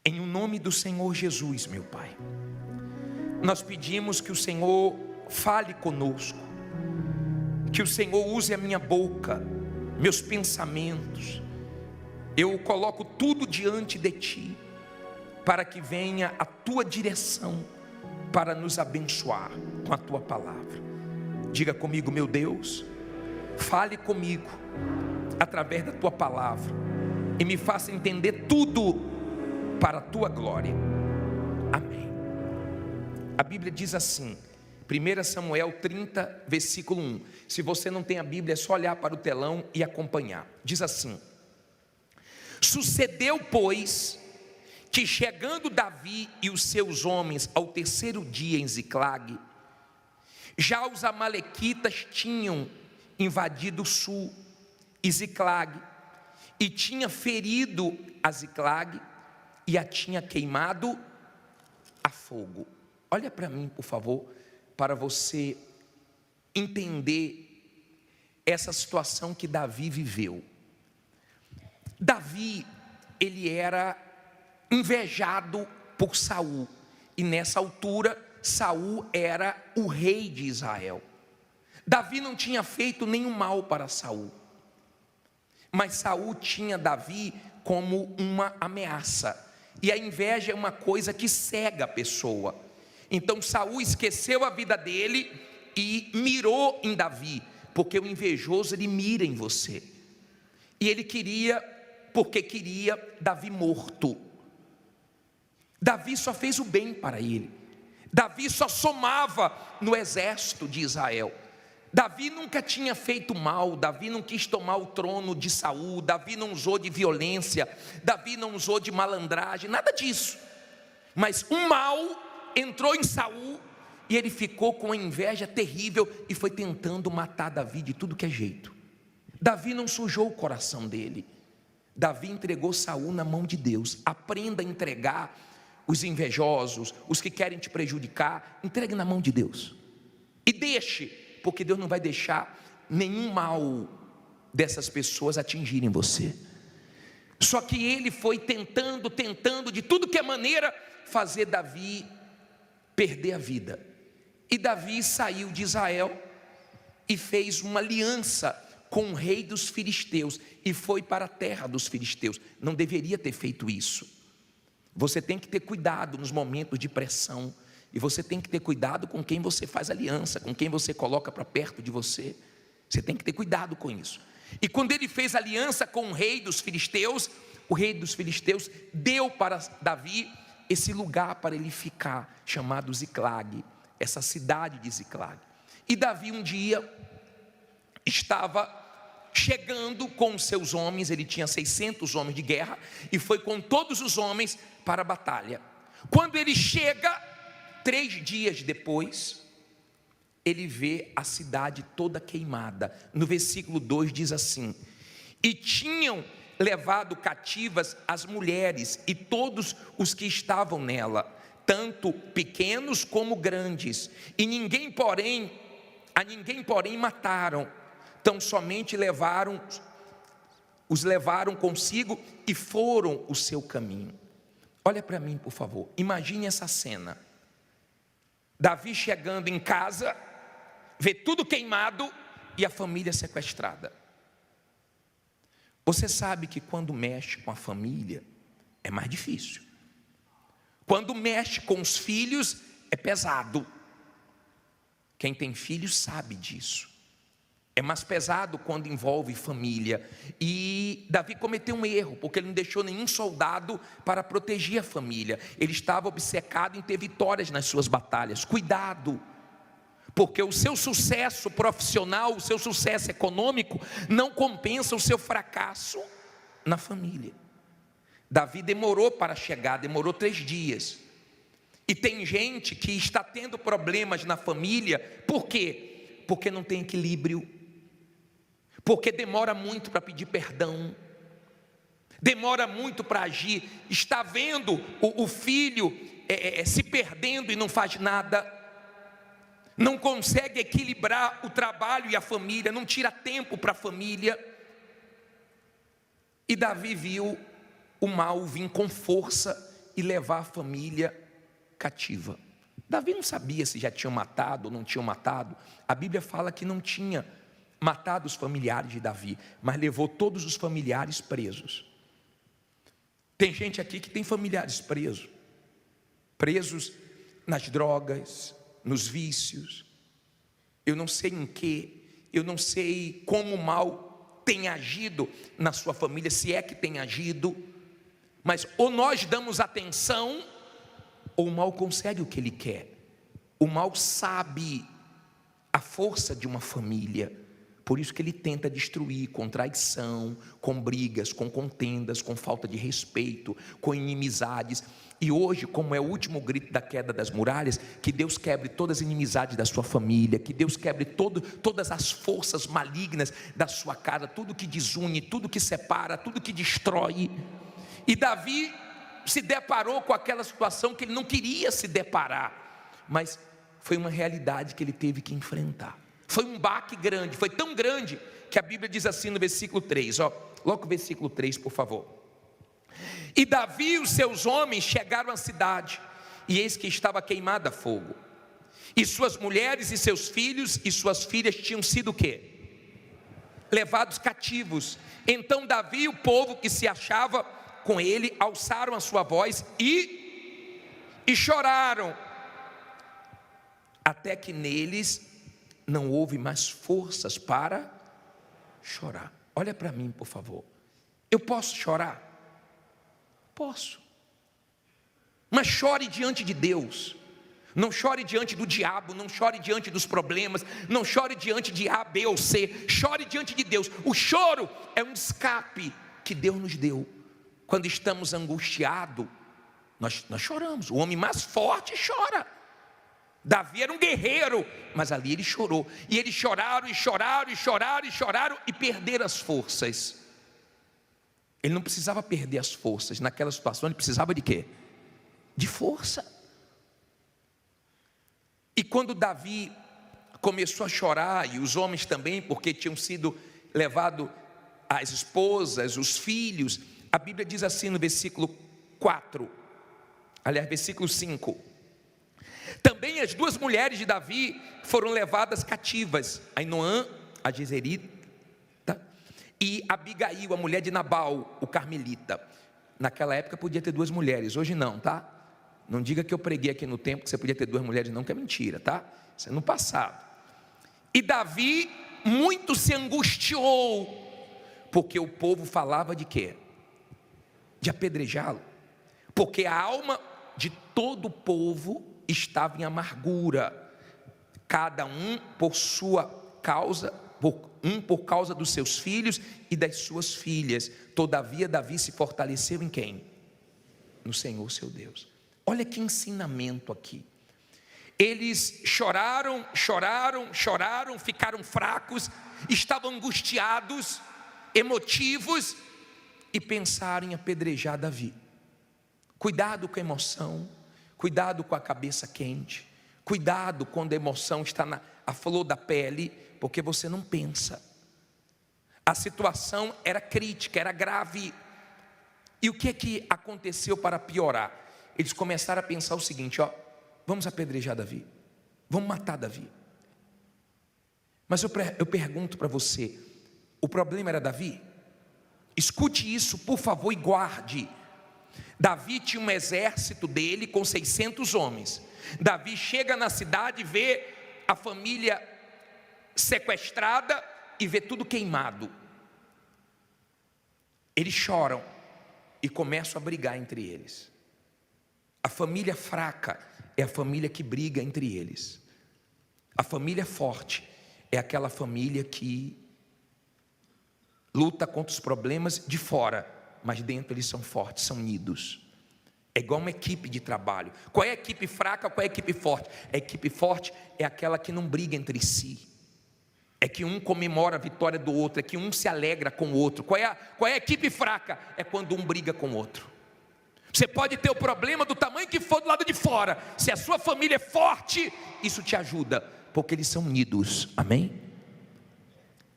Em o nome do Senhor Jesus, meu Pai, nós pedimos que o Senhor fale conosco, que o Senhor use a minha boca, meus pensamentos. Eu coloco tudo diante de Ti, para que venha a Tua direção, para nos abençoar com a Tua palavra. Diga comigo: meu Deus, fale comigo através da Tua palavra e me faça entender tudo para a Tua glória. Amém. A Bíblia diz assim, 1 Samuel 30, versículo 1. Se você não tem a Bíblia, é só olhar para o telão e acompanhar. Diz assim: sucedeu, pois, que chegando Davi e os seus homens ao terceiro dia em Ziclague, já os amalequitas tinham invadido o sul e Ziclague, e tinha ferido a Ziclague e a tinha queimado a fogo. Olha para mim, por favor, para você entender essa situação que Davi viveu. Davi, ele era invejado por Saul, e nessa altura Saul era o rei de Israel. Davi não tinha feito nenhum mal para Saul, mas Saul tinha Davi como uma ameaça, e a inveja é uma coisa que cega a pessoa. Então Saul esqueceu a vida dele e mirou em Davi, porque o invejoso, ele mira em você, e ele queria, porque queria Davi morto. Davi só fez o bem para ele, Davi só somava no exército de Israel. Davi nunca tinha feito mal, Davi não quis tomar o trono de Saul, Davi não usou de violência, Davi não usou de malandragem, nada disso. Mas um mal entrou em Saul e ele ficou com uma inveja terrível e foi tentando matar Davi de tudo que é jeito. Davi não sujou o coração dele, Davi entregou Saul na mão de Deus. Aprenda a entregar os invejosos, os que querem te prejudicar, entregue na mão de Deus e deixe, porque Deus não vai deixar nenhum mal dessas pessoas atingirem você. Só que ele foi tentando de tudo que é maneira fazer Davi perder a vida. E Davi saiu de Israel e fez uma aliança com o rei dos filisteus e foi para a terra dos filisteus. Não deveria ter feito isso. Você tem que ter cuidado nos momentos de pressão, e você tem que ter cuidado com quem você faz aliança, com quem você coloca para perto de você. Você tem que ter cuidado com isso. E quando ele fez aliança com o rei dos filisteus, o rei dos filisteus deu para Davi esse lugar para ele ficar, chamado Ziclague, essa cidade de Ziclague. E Davi um dia estava chegando com os seus homens, ele tinha 600 homens de guerra, e foi com todos os homens para a batalha. Quando ele chega, 3 dias depois, ele vê a cidade toda queimada. No versículo 2 diz assim: e tinham levado cativas as mulheres e todos os que estavam nela, tanto pequenos como grandes, e a ninguém porém mataram, tão somente os levaram consigo e foram o seu caminho. Olha para mim, por favor, imagine essa cena. Davi chegando em casa, vê tudo queimado e a família sequestrada. Você sabe que quando mexe com a família é mais difícil. Quando mexe com os filhos é pesado. Quem tem filhos sabe disso. É mais pesado quando envolve família. E Davi cometeu um erro, porque ele não deixou nenhum soldado para proteger a família. Ele estava obcecado em ter vitórias nas suas batalhas. Cuidado, porque o seu sucesso profissional, o seu sucesso econômico não compensa o seu fracasso na família. Davi demorou para chegar, demorou 3 dias. E tem gente que está tendo problemas na família. Por quê? Porque não tem equilíbrio, porque demora muito para pedir perdão, demora muito para agir. Está vendo o filho se perdendo e não faz nada, não consegue equilibrar o trabalho e a família, não tira tempo para a família. E Davi viu o mal vir com força e levar a família cativa. Davi não sabia se já tinham matado ou não tinham matado. A Bíblia fala que não tinha matado os familiares de Davi, mas levou todos os familiares presos. Tem gente aqui que tem familiares presos nas drogas, nos vícios. Eu não sei em que, eu não sei como o mal tem agido na sua família, se é que tem agido, mas ou nós damos atenção, ou o mal consegue o que ele quer. O mal sabe a força de uma família, por isso que ele tenta destruir com traição, com brigas, com contendas, com falta de respeito, com inimizades. E hoje, como é o último grito da queda das muralhas, que Deus quebre todas as inimizades da sua família, que Deus quebre todas as forças malignas da sua casa, tudo que desune, tudo que separa, tudo que destrói. E Davi se deparou com aquela situação que ele não queria se deparar, mas foi uma realidade que ele teve que enfrentar. Foi um baque grande, foi tão grande que a Bíblia diz assim no versículo 3, logo o versículo 3, por favor. E Davi e os seus homens chegaram à cidade, e eis que estava queimada a fogo, e suas mulheres e seus filhos e suas filhas tinham sido o quê? Levados cativos. Então Davi e o povo que se achava com ele alçaram a sua voz e choraram, até que neles não houve mais forças para chorar. Olha para mim, por favor. Eu posso chorar? Posso. Mas chore diante de Deus. Não chore diante do diabo, não chore diante dos problemas, não chore diante de A, B ou C. Chore diante de Deus. O choro é um escape que Deus nos deu. Quando estamos angustiados, nós choramos. O homem mais forte chora. Davi era um guerreiro, mas ali ele chorou. E eles choraram e choraram e choraram e choraram e perderam as forças. Ele não precisava perder as forças. Naquela situação ele precisava de quê? De força. E quando Davi começou a chorar, e os homens também, porque tinham sido levados as esposas, os filhos, a Bíblia diz assim no versículo 4, aliás, versículo 5. Também as duas mulheres de Davi foram levadas cativas, Ainoã, a Jezerita, e Abigail, a mulher de Nabal, o carmelita. Naquela época podia ter duas mulheres, hoje não, tá? Não diga que eu preguei aqui no tempo que você podia ter duas mulheres não, que é mentira, tá? Isso é no passado. E Davi muito se angustiou, porque o povo falava de quê? De apedrejá-lo, porque a alma de todo o povo estava em amargura, cada um por sua causa, por causa dos seus filhos e das suas filhas. Todavia Davi se fortaleceu em quem? No Senhor seu Deus. Olha que ensinamento aqui. Eles choraram, ficaram fracos, estavam angustiados, emotivos, e pensaram em apedrejar Davi. Cuidado com a emoção, cuidado com a cabeça quente, cuidado quando a emoção está à flor da pele, porque você não pensa. A situação era crítica, era grave. E o que é que aconteceu para piorar? Eles começaram a pensar o seguinte, vamos apedrejar Davi, vamos matar Davi. Mas eu pergunto para você, o problema era Davi? Escute isso, por favor, e guarde. Davi tinha um exército dele com 600 homens. Davi chega na cidade, vê a família sequestrada e vê tudo queimado. Eles choram e começam a brigar entre eles. A família fraca é a família que briga entre eles. A família forte é aquela família que luta contra os problemas de fora, mas dentro eles são fortes, são unidos. É igual uma equipe de trabalho. Qual é a equipe fraca, qual é a equipe forte? A equipe forte é aquela que não briga entre si. É que um comemora a vitória do outro, é que um se alegra com o outro. Qual é a equipe fraca? É quando um briga com o outro. Você pode ter o problema do tamanho que for do lado de fora. Se a sua família é forte, isso te ajuda, porque eles são unidos. Amém?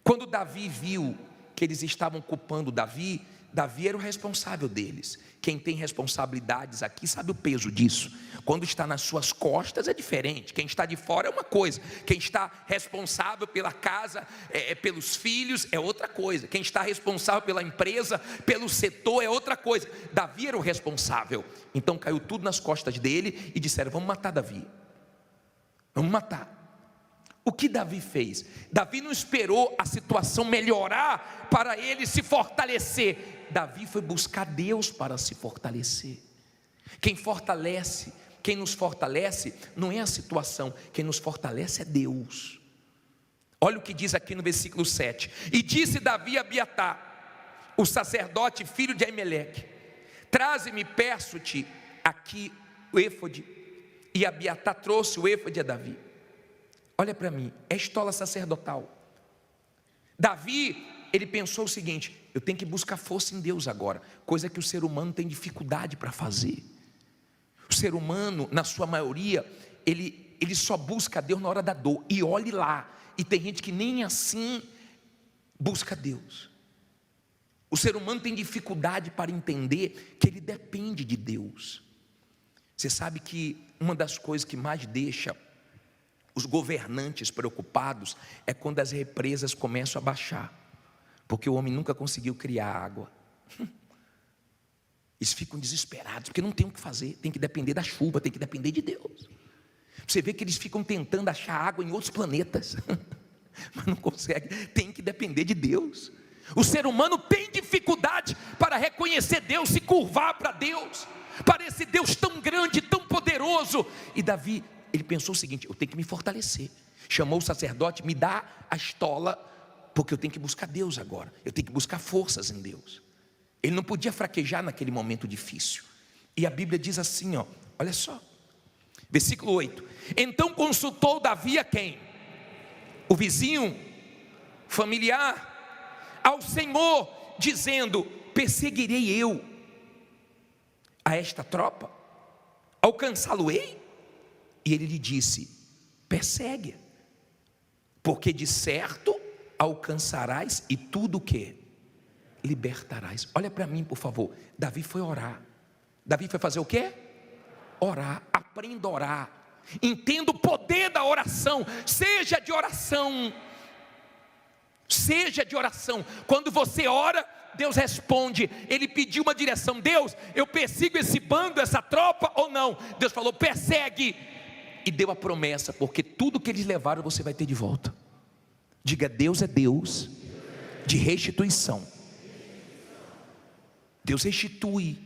Quando Davi viu que eles estavam culpando Davi, Davi era o responsável deles. Quem tem responsabilidades aqui sabe o peso disso. Quando está nas suas costas é diferente. Quem está de fora é uma coisa. Quem está responsável pela casa, pelos filhos, é outra coisa. Quem está responsável pela empresa, pelo setor, é outra coisa. Davi era o responsável. Então caiu tudo nas costas dele e disseram: vamos matar Davi. Vamos matar. O que Davi fez? Davi não esperou a situação melhorar para ele se fortalecer. Davi foi buscar Deus para se fortalecer. Quem nos fortalece não é a situação, quem nos fortalece é Deus. Olha o que diz aqui no versículo 7. E disse Davi a Abiatar, o sacerdote, filho de Aimeleque: traze-me, peço-te, aqui o éfode. E Abiatar trouxe o éfode a Davi. Olha para mim, é estola sacerdotal. Davi, ele pensou o seguinte: eu tenho que buscar força em Deus agora, coisa que o ser humano tem dificuldade para fazer. O ser humano, na sua maioria, ele só busca Deus na hora da dor, e olhe lá, e tem gente que nem assim busca Deus. O ser humano tem dificuldade para entender que ele depende de Deus. Você sabe que uma das coisas que mais deixa os governantes preocupados é quando as represas começam a baixar, porque o homem nunca conseguiu criar água. Eles ficam desesperados, porque não tem o que fazer, tem que depender da chuva, tem que depender de Deus. Você vê que eles ficam tentando achar água em outros planetas, mas não conseguem, tem que depender de Deus. O ser humano tem dificuldade para reconhecer Deus, se curvar para Deus, para esse Deus tão grande, tão poderoso. E Davi, ele pensou o seguinte: eu tenho que me fortalecer. Chamou o sacerdote: me dá a estola, porque eu tenho que buscar Deus agora, eu tenho que buscar forças em Deus. Ele não podia fraquejar naquele momento difícil. E a Bíblia diz assim, ó, olha só, versículo 8: então consultou Davi a quem? O vizinho, familiar, ao Senhor, dizendo: perseguirei eu a esta tropa? Alcançá-lo-ei? E ele lhe disse: persegue, porque de certo alcançarás, e tudo o que? Libertarás. Olha para mim, por favor. Davi foi orar. Davi foi fazer o quê? Orar. Aprenda a orar. Entenda o poder da oração. Seja de oração. Seja de oração. Quando você ora, Deus responde. Ele pediu uma direção: Deus, eu persigo esse bando, essa tropa ou não? Deus falou: persegue. E deu a promessa, porque tudo que eles levaram você vai ter de volta. Diga: Deus é Deus de restituição. Deus restitui.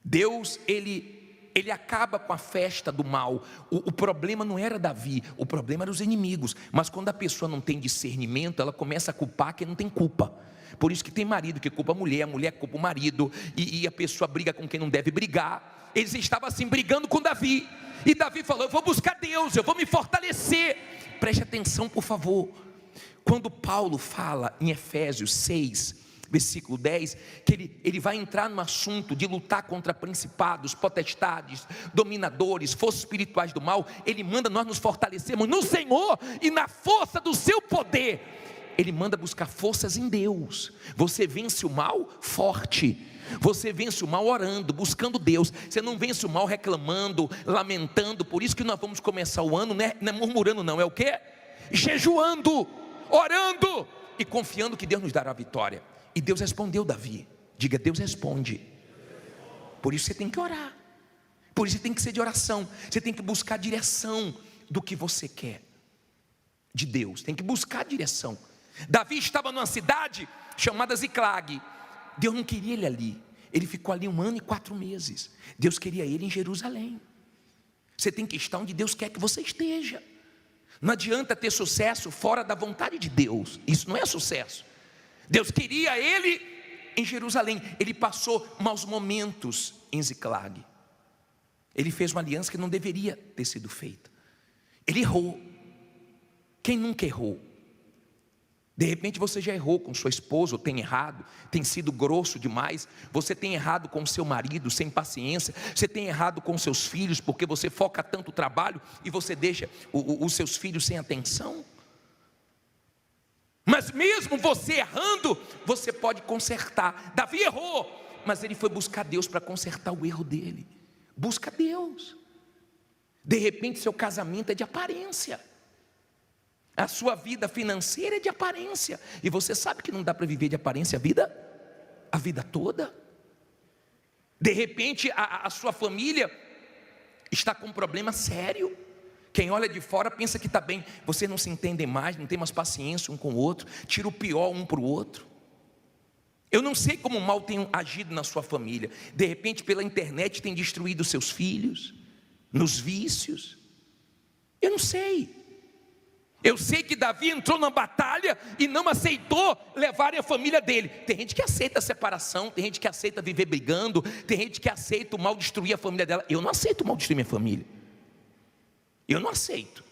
Deus, ele acaba com a festa do mal. O problema não era Davi, o problema eram os inimigos. Mas quando a pessoa não tem discernimento, ela começa a culpar quem não tem culpa. Por isso que tem marido que culpa a mulher culpa o marido, e a pessoa briga com quem não deve brigar. Eles estavam assim brigando com Davi, e Davi falou: eu vou buscar Deus, eu vou me fortalecer. Preste atenção, por favor. Quando Paulo fala em Efésios 6, versículo 10, que ele vai entrar no assunto de lutar contra principados, potestades, dominadores, forças espirituais do mal, ele manda nós nos fortalecermos no Senhor e na força do seu poder. Ele manda buscar forças em Deus. Você vence o mal forte. Você vence o mal orando, buscando Deus. Você não vence o mal reclamando, lamentando. Por isso que nós vamos começar o ano, não é murmurando não, é o quê? Jejuando, orando e confiando que Deus nos dará a vitória. E Deus respondeu Davi. Diga: Deus responde. Por isso você tem que orar. Por isso você tem que ser de oração. Você tem que buscar a direção do que você quer de Deus. Tem que buscar a direção. Davi estava numa cidade chamada Ziclag. Deus não queria ele ali. Ele ficou ali 1 ano e 4 meses. Deus queria ele em Jerusalém. Você tem que estar onde Deus quer que você esteja. Não adianta ter sucesso fora da vontade de Deus. Isso não é sucesso. Deus queria ele em Jerusalém. Ele passou maus momentos em Ziclag. Ele fez uma aliança que não deveria ter sido feita. Ele errou. Quem nunca errou? De repente você já errou com sua esposa, ou tem errado, tem sido grosso demais. Você tem errado com seu marido, sem paciência. Você tem errado com seus filhos, porque você foca tanto no trabalho e você deixa os seus filhos sem atenção. Mas Mas mesmo você errando, você pode consertar. Davi errou, mas ele foi buscar Deus para consertar o erro dele. Busca Deus. De repente seu casamento é de aparência, a sua vida financeira é de aparência, e você sabe que não dá para viver de aparência a vida toda. De repente a sua família está com um problema sério. Quem olha de fora pensa que está bem. Vocês não se entendem mais, não tem mais paciência um com o outro, tira o pior um para o outro. Eu não sei como o mal tem agido na sua família. De repente pela internet tem destruído seus filhos, nos vícios. Eu não sei. Eu sei que Davi entrou na batalha e não aceitou levarem a família dele. Tem gente que aceita a separação, tem gente que aceita viver brigando, tem gente que aceita o mal destruir a família dela. Eu não aceito o mal destruir minha família. Eu não aceito.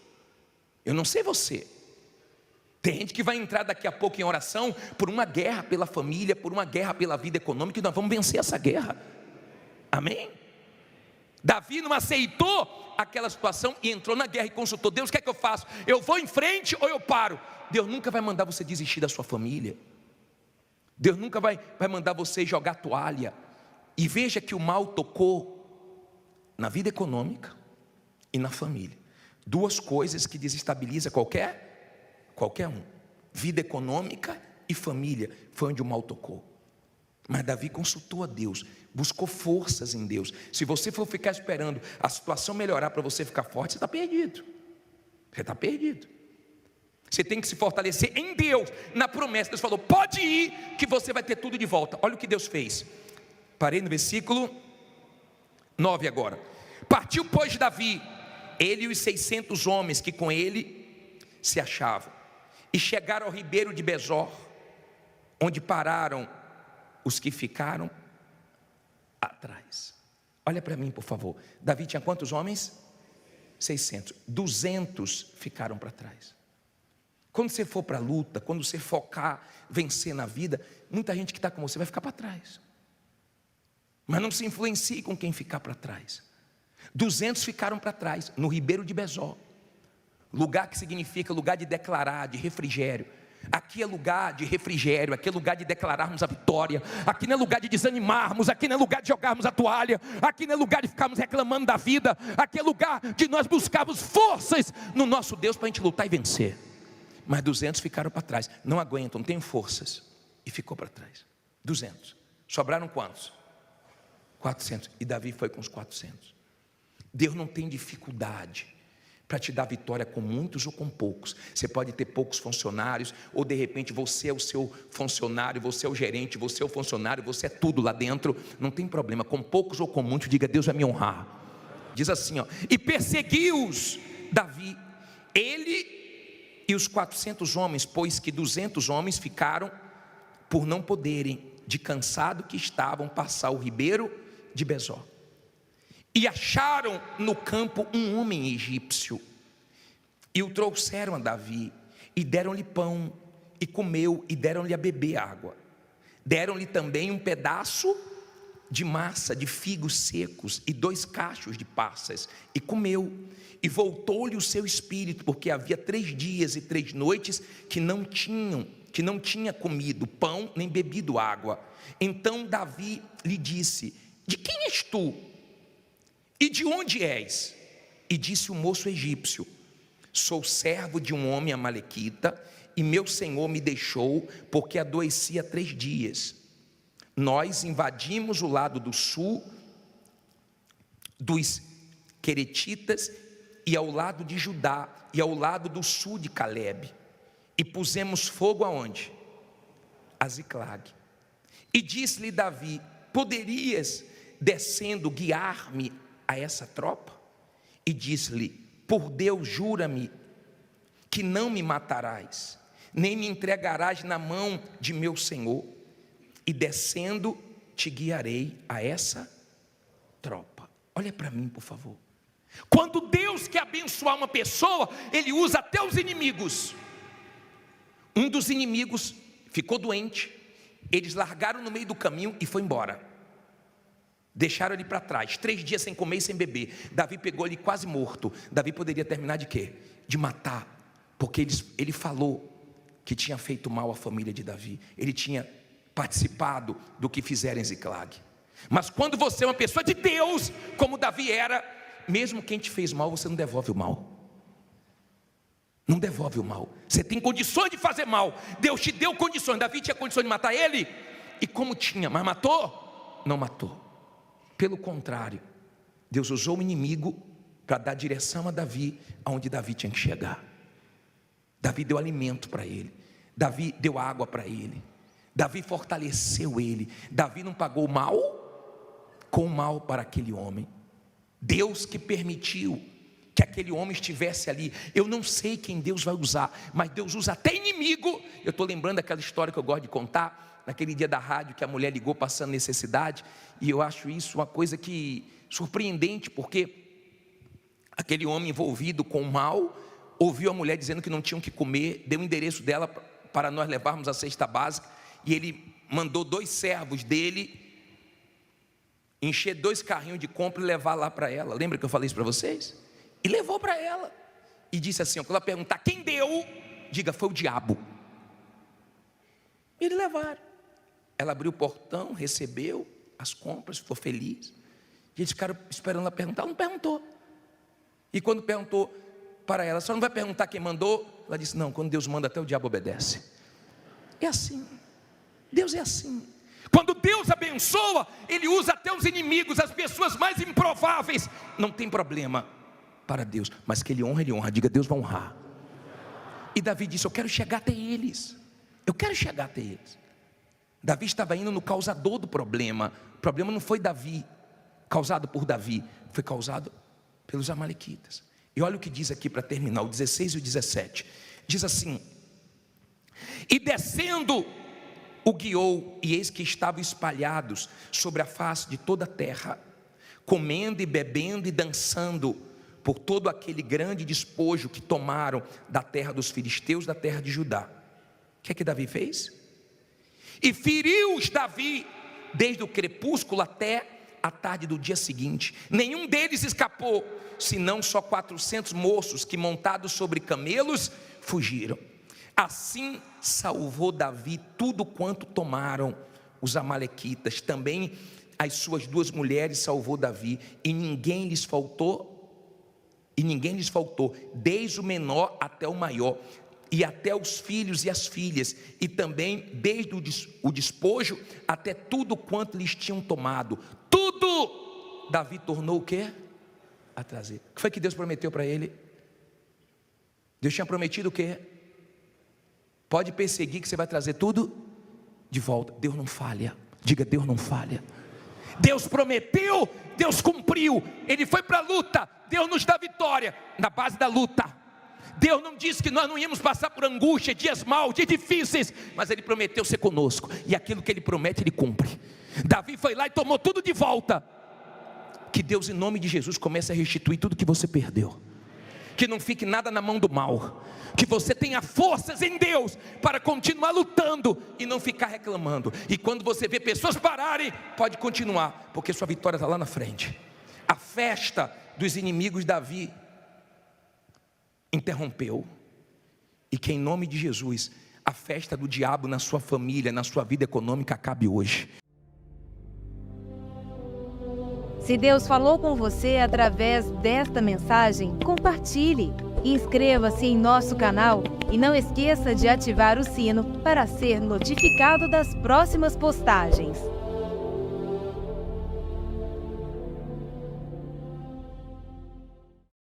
Eu não sei você. Tem gente que vai entrar daqui a pouco em oração por uma guerra pela família, por uma guerra pela vida econômica, e nós vamos vencer essa guerra. Amém? Davi não aceitou aquela situação e entrou na guerra e consultou Deus: o que é que eu faço? Eu vou em frente ou eu paro? Deus nunca vai mandar você desistir da sua família. Deus nunca vai mandar você jogar toalha. E veja que o mal tocou na vida econômica e na família. Duas coisas que desestabilizam qualquer um. Vida econômica e família foi onde o mal tocou. Mas Davi consultou a Deus, buscou forças em Deus. Se você for ficar esperando a situação melhorar para você ficar forte, você está perdido. Você está perdido. Você tem que se fortalecer em Deus, na promessa. Deus falou: pode ir, que você vai ter tudo de volta. Olha o que Deus fez. Parei no versículo 9 agora. Partiu, pois, Davi, ele e os 600 homens que com ele se achavam, e chegaram ao ribeiro de Besor, onde pararam os que ficaram atrás. Olha para mim, por favor. Davi tinha quantos homens? 600. 200 ficaram para trás. Quando você for para a luta, quando você focar, vencer na vida, muita gente que está com você vai ficar para trás. Mas não se influencie com quem ficar para trás. 200 ficaram para trás, no ribeiro de Besor. Lugar que significa lugar de declarar, de refrigério. Aqui é lugar de refrigério, aqui é lugar de declararmos a vitória. Aqui não é lugar de desanimarmos, aqui não é lugar de jogarmos a toalha, aqui não é lugar de ficarmos reclamando da vida. Aqui é lugar de nós buscarmos forças no nosso Deus para a gente lutar e vencer. Mas 200 ficaram para trás, não aguentam, não têm forças, e ficou para trás. 200, sobraram quantos? 400, e Davi foi com os 400. Deus não tem dificuldade para te dar vitória com muitos ou com poucos. Você pode ter poucos funcionários, ou de repente você é o seu funcionário, você é o gerente, você é o funcionário, você é tudo lá dentro. Não tem problema, com poucos ou com muitos, diga: Deus vai me honrar. Diz assim, ó: e perseguiu-os Davi, ele e os 400 homens, pois que 200 homens ficaram por não poderem, de cansado que estavam, passar o ribeiro de Besor. E acharam no campo um homem egípcio, e o trouxeram a Davi, e deram-lhe pão, e comeu, e deram-lhe a beber água. Deram-lhe também um pedaço de massa de figos secos, e 2 cachos de passas, e comeu. E voltou-lhe o seu espírito, porque havia 3 dias e 3 noites que não tinha comido pão, nem bebido água. Então Davi lhe disse: de quem és tu? E de onde és? E disse o moço egípcio: sou servo de um homem amalequita, e meu senhor me deixou, porque adoeci há 3 dias. Nós invadimos o lado do sul dos queretitas, e ao lado de Judá, e ao lado do sul de Calebe, e pusemos fogo aonde? A Ziclag. E disse-lhe Davi: poderias, descendo, guiar-me a essa tropa? E disse-lhe: por Deus, jura-me que não me matarás, nem me entregarás na mão de meu senhor, e descendo te guiarei a essa tropa. Olha para mim, por favor. Quando Deus quer abençoar uma pessoa, Ele usa até os inimigos. Um dos inimigos ficou doente, eles largaram no meio do caminho e foi embora. Deixaram ele para trás, 3 dias sem comer e sem beber. Davi pegou ele quase morto. Davi poderia terminar de quê? De matar, porque ele falou que tinha feito mal à família de Davi. Ele tinha participado do que fizeram em Ziclag. Mas quando você é uma pessoa de Deus, como Davi era, mesmo quem te fez mal, você não devolve o mal. Não devolve o mal. Você tem condições de fazer mal. Deus te deu condições. Davi tinha condições de matar ele? E como tinha, mas matou? Não matou. Pelo contrário, Deus usou o inimigo para dar direção a Davi, aonde Davi tinha que chegar. Davi deu alimento para ele. Davi deu água para ele. Davi fortaleceu ele. Davi não pagou o mal com o mal para aquele homem. Deus que permitiu que aquele homem estivesse ali. Eu não sei quem Deus vai usar, mas Deus usa até inimigo. Eu estou lembrando daquela história que eu gosto de contar, naquele dia da rádio que a mulher ligou passando necessidade, e eu acho isso uma coisa que surpreendente, porque aquele homem envolvido com o mal ouviu a mulher dizendo que não tinham que comer, deu o endereço dela para nós levarmos a cesta básica, e ele mandou 2 servos dele encher 2 carrinhos de compra e levar lá para ela. Lembra que eu falei isso para vocês? E levou para ela e disse assim, quando ela perguntar quem deu, diga, foi o diabo. E eles levaram. Ela abriu o portão, recebeu as compras, ficou feliz. E eles ficaram esperando ela perguntar. Ela não perguntou. E quando perguntou para ela, só não vai perguntar quem mandou? Ela disse, não, quando Deus manda até o diabo obedece. É assim. Deus é assim. Quando Deus abençoa, Ele usa até os inimigos, as pessoas mais improváveis. Não tem problema para Deus, mas que Ele honra, diga, Deus vai honrar. E Davi disse, eu quero chegar até eles. Eu quero chegar até eles. Davi estava indo no causador do problema. O problema não foi Davi, causado por Davi, foi causado pelos amalequitas. E olha o que diz aqui para terminar, o 16 e o 17. Diz assim, e descendo o guiou, e eis que estavam espalhados sobre a face de toda a terra, comendo e bebendo e dançando, por todo aquele grande despojo que tomaram da terra dos filisteus, da terra de Judá. O que é que Davi fez? E feriu-os Davi desde o crepúsculo até a tarde do dia seguinte. Nenhum deles escapou, senão só 400 moços que, montados sobre camelos, fugiram. Assim salvou Davi tudo quanto tomaram os amalequitas. Também as suas 2 mulheres salvou Davi, e ninguém lhes faltou, desde o menor até o maior, e até os filhos e as filhas, e também desde o despojo até tudo quanto lhes tinham tomado. Tudo Davi tornou o quê? A trazer. O que foi que Deus prometeu para ele? Deus tinha prometido o quê? Pode perseguir que você vai trazer tudo de volta. Deus não falha. Diga, Deus não falha. Deus prometeu, Deus cumpriu. Ele foi para a luta, Deus nos dá vitória na base da luta. Deus não disse que nós não íamos passar por angústia, dias maus, dias difíceis, mas Ele prometeu ser conosco, e aquilo que Ele promete, Ele cumpre. Davi foi lá e tomou tudo de volta. Que Deus, em nome de Jesus, comece a restituir tudo que você perdeu. Que não fique nada na mão do mal. Que você tenha forças em Deus para continuar lutando e não ficar reclamando. E quando você vê pessoas pararem, pode continuar, porque sua vitória está lá na frente. A festa dos inimigos Davi interrompeu. E que em nome de Jesus, a festa do diabo na sua família, na sua vida econômica acabe hoje. Se Deus falou com você através desta mensagem, compartilhe. Inscreva-se em nosso canal e não esqueça de ativar o sino para ser notificado das próximas postagens.